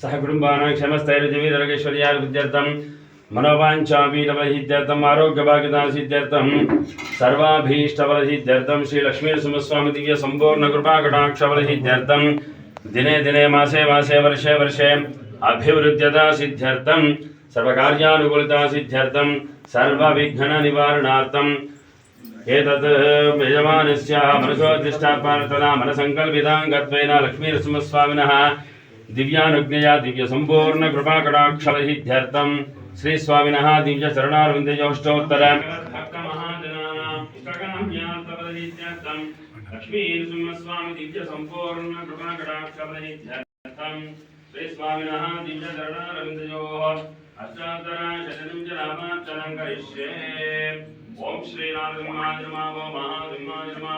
सहकुटुम्बानां क्षमस्थैर्यजवीरगेश्वर्याभिद्यर्थं मनोवाञ्छाभीष्टफलसिद्ध्यर्थम् आरोग्यभाग्यदासिद्ध्यर्थं सर्वाभीष्टफलसिद्ध्यर्थं श्रीलक्ष्मीनरसिंहस्वामी दिव्य सम्पूर्णकृपाकटाक्षफलसिद्ध्यर्थं दिने दिने मासे मासे वर्षे वर्षे अभिवृद्ध्यता सिद्ध्यर्थं सर्वकार्यानुकूलता सिद्ध्यर्थं सर्वविघ्ननिवारणार्थम् एतत् यजमानस्य मनसोद्दिष्टार्थना मनसङ्कल्पितां गत्वेन लक्ष्मीनरसिंहस्वामिनः दिव्यानुज्ञया दिव्य संपूर्ण कृपा कटाक्षफलसिद्ध्यर्थं श्री स्वामिनः दिव्य चरणारविन्दयोष्टोत्तर लक्ष्मीनरसिंहस्वामी दिव्य संपूर्ण कृपा कटाक्षफलसिद्ध्यर्थं श्री स्वामिनः दिव्य चरणारविन्दयोः अष्टादशशतं च नामार्चनं करिष्ये। ओम श्री नरसिंहाय नमः महासिंहाय नमः